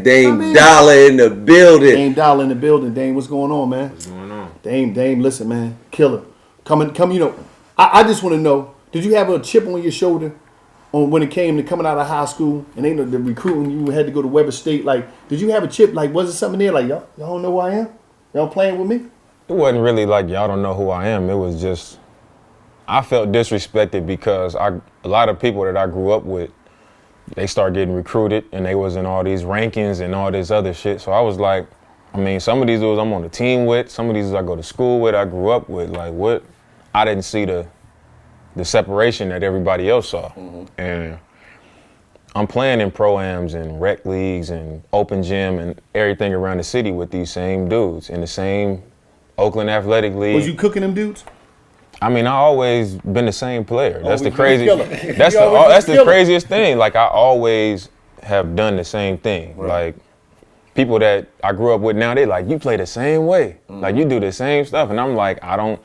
Dame Dollar in the building. Dame Dollar in the building. Dame, what's going on, man? What's going on? Dame, listen, man. Killer. Come, you know, I just want to know, did you have a chip on your shoulder on when it came to coming out of high school and they know the recruiting, you had to go to Weber State? Like, did you have a chip? Like, was it something there? Like, y'all don't know who I am? Y'all playing with me? It wasn't really like y'all don't know who I am. It was just, I felt disrespected because a lot of people that I grew up with, they start getting recruited and they was in all these rankings and all this other shit. So I was like, I mean, some of these dudes I'm on the team with, some of these I go to school with, I grew up with. Like, what? I didn't see the separation that everybody else saw. And I'm playing in pro-ams and rec leagues and open gym and everything around the city with these same dudes in the same Oakland Athletic League. Was you cooking them dudes? I mean, I always been the same player. That's the Always been a crazy. killer. That's the craziest thing. Like, I always have done the same thing. Right. Like, people that I grew up with now, they like, you play the same way. Like, you do the same stuff. And I'm like, I don't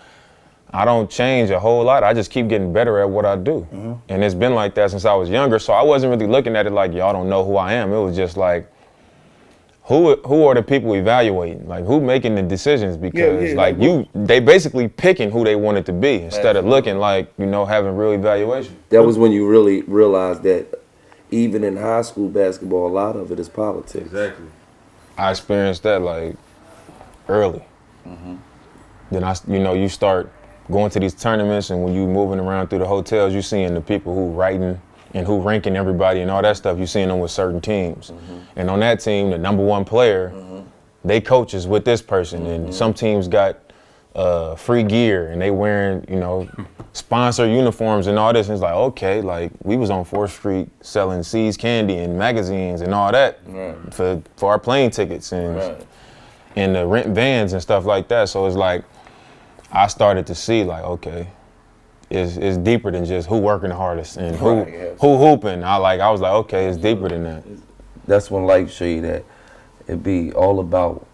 change a whole lot. I just keep getting better at what I do. And it's been like that since I was younger. So I wasn't really looking at it like, y'all don't know who I am. It was just like, who are the people evaluating? Like, who making the decisions? Because they basically picking who they want it to be instead of looking like, having real evaluation. That was when you really realized that even in high school basketball, a lot of it is politics. Exactly. I experienced that like early. Then you start going to these tournaments, and when you moving around through the hotels, you seeing the people who writing and who ranking everybody and all that stuff. You seeing them with certain teams, and on that team, the number one player, they coaches with this person, and some teams got free gear and they wearing sponsor uniforms and all this. And it's like, okay, like we was on 4th Street selling C's candy and magazines and all that for our plane tickets and the rent vans and stuff like that. So it's like I started to see like, okay, it's deeper than just who working the hardest and who hooping. I was like, okay, it's deeper than that. That's when life show you that it be all about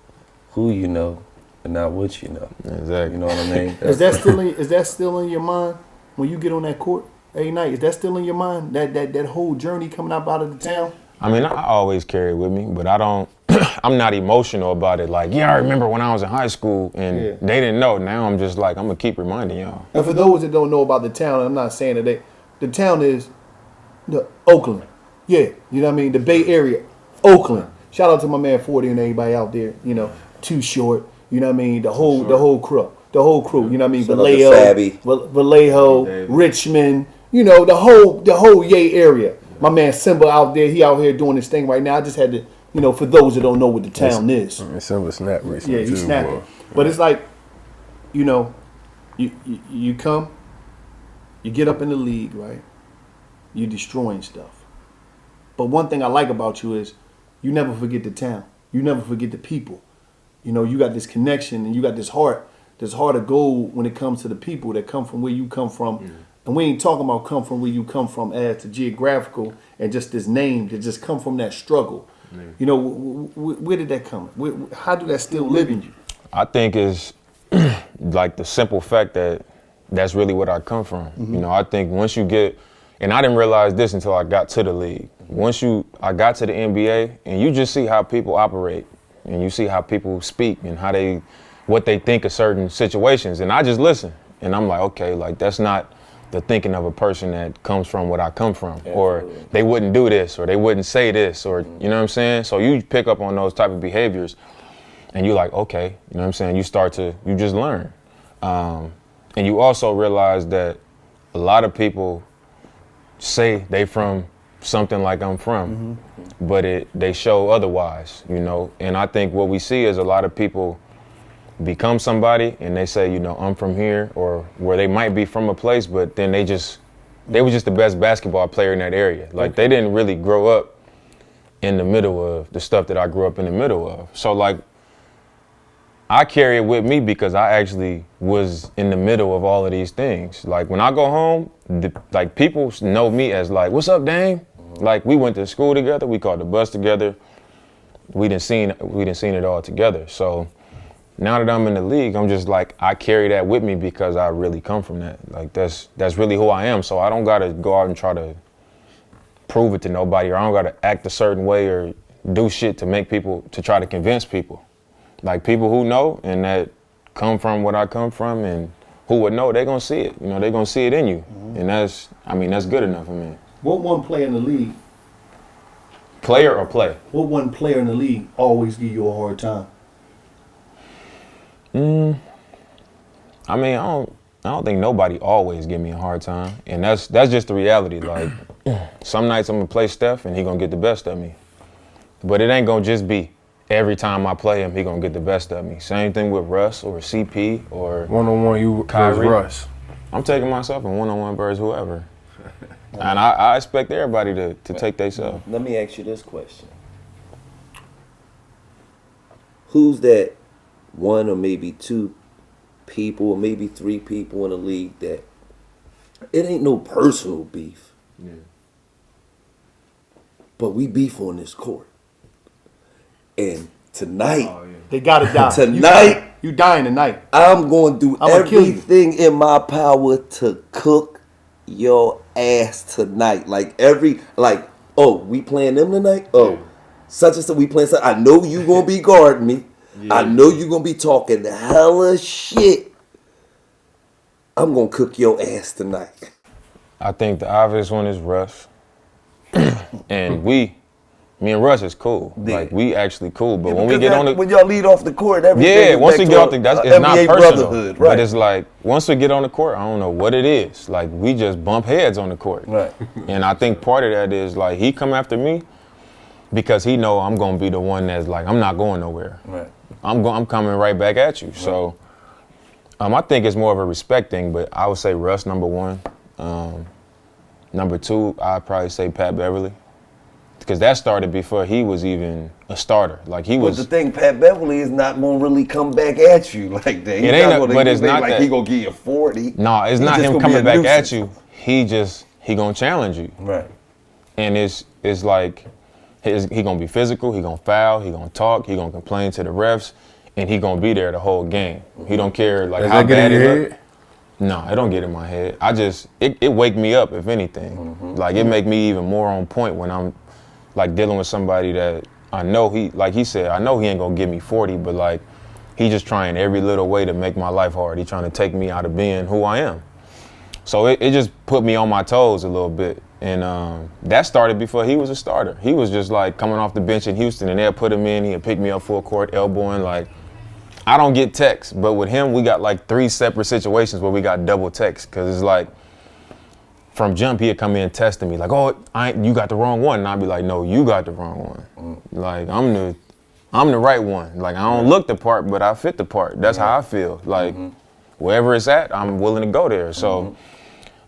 who you know and not what you know. Exactly. You know what I mean? Is that still in your mind when you get on that court every night? Is that still in your mind? That whole journey coming up out of the town? I mean, I always carry it with me, but I'm not emotional about it. Like, I remember when I was in high school and they didn't know. Now I'm just like, I'm gonna keep reminding y'all. And for those that don't know about the town, I'm not saying that the town is the Oakland. Yeah, you know what I mean? The Bay Area, Oakland. Shout out to my man 40 and everybody out there, Too Short, you know what I mean? The whole crew. The whole crew, you know what I mean? Vallejo, Richmond, the whole Yay area. My man Simba out there, he out here doing this thing right now. I just had to, for those that don't know what the town is. Simba snapped recently. Yeah, he's snapping. But it's like, you come, you get up in the league, right? You're destroying stuff. But one thing I like about you is you never forget the town. You never forget the people. You got this connection and you got this heart of gold when it comes to the people that come from where you come from. And we ain't talking about come from where you come from as to geographical and just this name that just come from that struggle. Where did that come? How do that still live in you? I think it's like the simple fact that that's really what I come from. I think once you get, and I didn't realize this until I got to the league. Once I got to the NBA and you just see how people operate and you see how people speak and what they think of certain situations. And I just listen and I'm like, okay, like that's not the thinking of a person that comes from what I come from, or they wouldn't do this, or they wouldn't say this, or you know what I'm saying? So you pick up on those type of behaviors and you're like, okay, you know what I'm saying? You just learn. And you also realize that a lot of people say they from something like I'm from, but they show otherwise, And I think what we see is a lot of people become somebody and they say, I'm from here, or where they might be from a place, but then they were just the best basketball player in that area. Like they didn't really grow up in the middle of the stuff that I grew up in the middle of. So like I carry it with me because I actually was in the middle of all of these things. Like when I go home, like people know me as like, what's up, Dame? Like we went to school together, we caught the bus together, we done seen it all together. So now that I'm in the league, I'm just like, I carry that with me because I really come from that. Like that's really who I am. So I don't gotta go out and try to prove it to nobody, or I don't gotta act a certain way or do shit to make people, to try to convince people. Like people who know and that come from what I come from and who would know, they gonna see it. You know, they gonna see it in you. And that's good enough for me. What one player in the league? Player or play? What one player in the league always give you a hard time? I mean, I don't think nobody always give me a hard time, and that's just the reality. Like, some nights I'm gonna play Steph and he gonna get the best of me, but it ain't gonna just be every time I play him he gonna get the best of me. Same thing with Russ or CP or one-on-one you Kyrie. versus Russ. I'm taking myself in one-on-one versus whoever, and I expect everybody to take themselves. Let me ask you this question: who's that one or maybe two people or maybe three people in the league that it ain't no personal beef, but we beef on this court, and tonight, They gotta die. Tonight, you dying tonight. I'm going to do I'ma kill you. everything in my power to cook your ass tonight. Oh, we playing them tonight? Oh, such and such, we playing such. I know you going to be guarding me. I know you going to be talking hella shit. I'm going to cook your ass tonight. I think the obvious one is Russ, and me and Russ is cool. Yeah. Like, we actually cool, but when we get on the... When y'all lead off the court, everything Yeah, is once back we to get off the, it's not NBA personal, brotherhood, but right? it's like once we get on the court, I don't know what it is. Like we just bump heads on the court, Right. And I think part of that is like he come after me because he know I'm gonna be the one that's like I'm not going nowhere. Right. I'm coming right back at you. So I think it's more of a respect thing, but I would say Russ number one. Number two, I'd probably say Pat Beverly. Because that started before he was even a starter. Like he was. But the thing, Pat Beverly is not gonna really come back at you like that. It ain't. But it's not like that he gonna give you 40. No, it's not him coming back at you. He gonna challenge you. Right. And it's like he gonna be physical. He gonna foul. He gonna talk. He gonna complain to the refs, and he gonna be there the whole game. He don't care like Does how that get bad in it your look. head? No, it don't get in my head. It wake me up if anything. Like it make me even more on point when I'm like dealing with somebody that I know like he said, I know he ain't gonna give me 40, but like he just trying every little way to make my life hard. He trying to take me out of being who I am. So it just put me on my toes a little bit. And that started before he was a starter. He was just like coming off the bench in Houston and they'll put him in, he'll pick me up full court, elbowing. Like, I don't get texts, but with him, we got like 3 separate situations where we got double texts. Cause it's like, from jump, he'd come in testing me like, oh, you got the wrong one. And I'd be like, no, you got the wrong one. Like, I'm the right one. Like, I don't look the part, but I fit the part. That's how I feel. Like, wherever it's at, I'm willing to go there. So,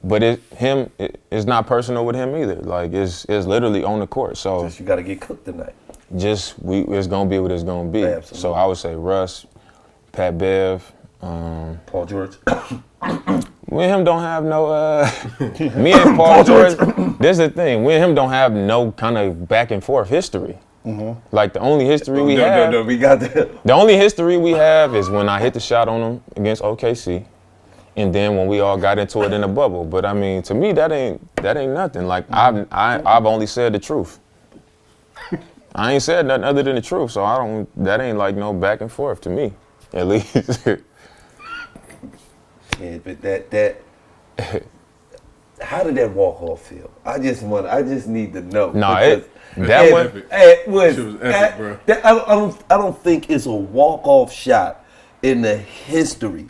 but it's not personal with him either. Like, it's literally on the court. So Just you got to get cooked tonight. It's gonna be what it's gonna be. Absolutely. So I would say Russ, Pat Bev, Paul George. me and him don't have no, me and Paul George, this is the thing, we and him don't have no kind of back and forth history. Like the only history we have, we got that. the only history we have is when I hit the shot on him against OKC, and then when we all got into it in the bubble. But I mean, to me, that ain't nothing. Like I've only said the truth. I ain't said nothing other than the truth, so that ain't like no back and forth to me, at least. Yeah, but that how did that walk off feel? I just need to know. No, because that one. it was Shit was epic, bro. I don't think it's a walk off shot in the history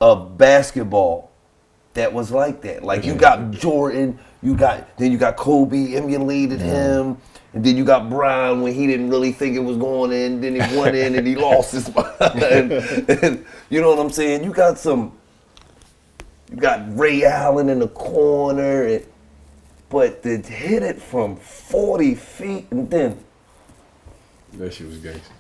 of basketball that was like that. Like you got Jordan, then you got Kobe emulated him. And then you got Brown when he didn't really think it was going in. Then he went in and he lost his mind. And you know what I'm saying? You got Ray Allen in the corner. But to hit it from 40 feet and then. That shit was gangster.